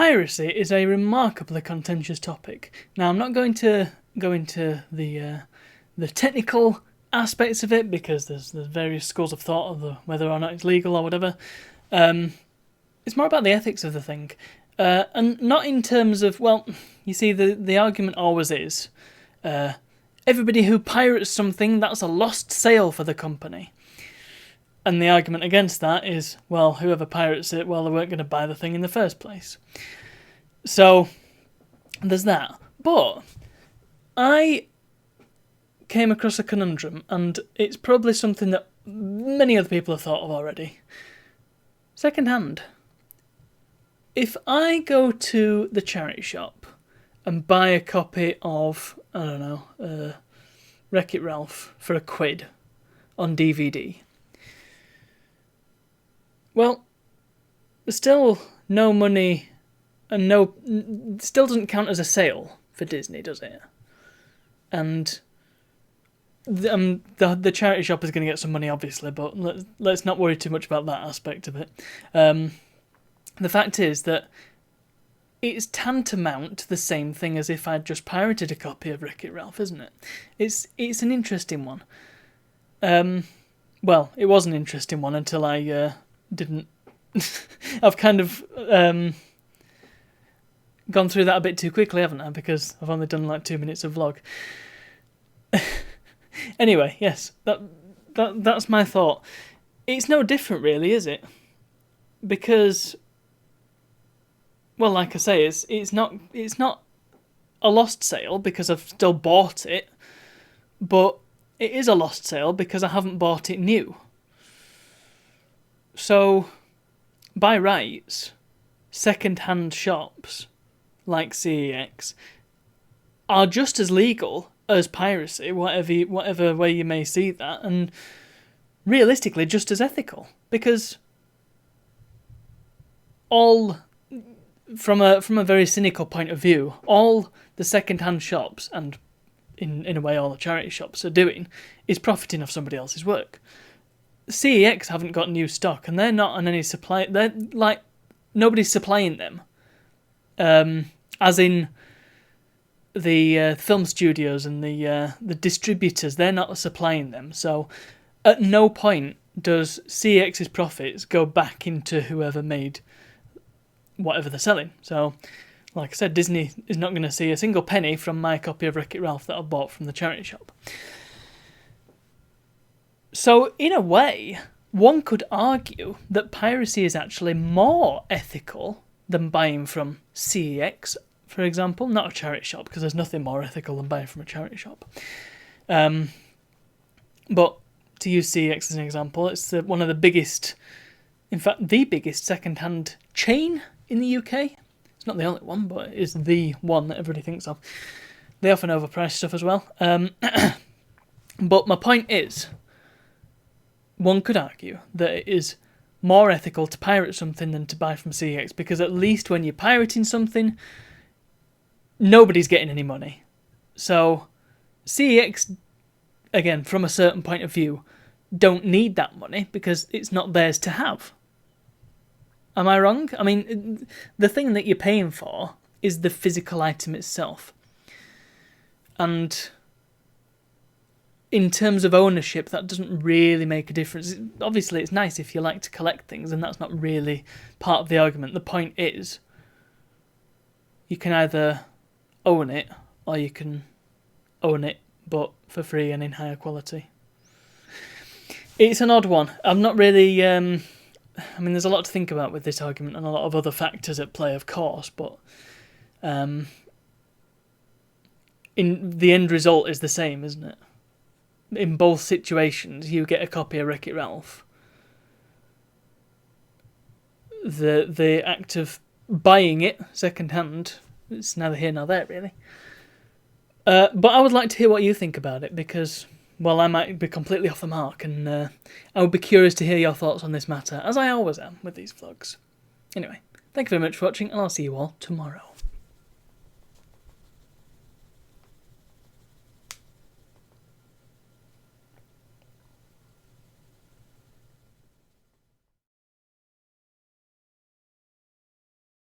piracy is a remarkably contentious topic. Now, I'm not going to go into the technical aspects of it because there's various schools of thought of whether or not it's legal or whatever. It's more about the ethics of the thing, and not in terms of, well, you see, the argument always is, everybody who pirates something, that's a lost sale for the company. And the argument against that is, well, whoever pirates it, well, they weren't going to buy the thing in the first place. So, there's that. But I came across a conundrum, and it's probably something that many other people have thought of already. Second-hand. If I go to the charity shop and buy a copy of, I don't know, Wreck-It Ralph for £1 on DVD, well, there's still no money, and still doesn't count as a sale for Disney, does it? And the charity shop is going to get some money, obviously, but let's not worry too much about that aspect of it. The fact is that it's tantamount to the same thing as if I'd just pirated a copy of Wreck-It Ralph, isn't it? It's an interesting one. Well, it was an interesting one until I didn't. I've kind of gone through that a bit too quickly, haven't I? Because I've only done like 2 minutes of vlog. Anyway, yes, that's my thought. It's no different, really, is it? Because, well, like I say, it's not a lost sale because I've still bought it, but it is a lost sale because I haven't bought it new. So, by rights, second-hand shops like CEX are just as legal as piracy, whatever way you may see that, and realistically just as ethical, because from a very cynical point of view, all the second-hand shops, and in a way all the charity shops are doing, is profiting off somebody else's work. CEX haven't got new stock, and they're not on any supply. They're like, nobody's supplying them. As in the film studios and the distributors, they're not supplying them. So at no point does CEX's profits go back into whoever made whatever they're selling. So, like I said, Disney is not going to see a single penny from my copy of Wreck-It Ralph that I bought from the charity shop. So, in a way, one could argue that piracy is actually more ethical than buying from CEX, for example. Not a charity shop, because there's nothing more ethical than buying from a charity shop. But to use CEX as an example, it's one of the biggest, in fact, the biggest second-hand chain in the UK. It's not the only one, but it is the one that everybody thinks of. They often overprice stuff as well. But my point is, one could argue that it is more ethical to pirate something than to buy from CEX, because at least when you're pirating something, nobody's getting any money. So CEX, again, from a certain point of view, don't need that money because it's not theirs to have. Am I wrong? I mean, the thing that you're paying for is the physical item itself. And in terms of ownership, that doesn't really make a difference. Obviously, it's nice if you like to collect things, and that's not really part of the argument. The point is, you can either own it, or you can own it, but for free and in higher quality. It's an odd one. I'm not really... I mean, there's a lot to think about with this argument, and a lot of other factors at play, of course, but in the end result is the same, isn't it? In both situations, you get a copy of Wreck-It Ralph. The act of buying it second-hand, it's neither here nor there, really. But I would like to hear what you think about it, because, well, I might be completely off the mark, and I would be curious to hear your thoughts on this matter, as I always am with these vlogs. Anyway, thank you very much for watching, and I'll see you all tomorrow.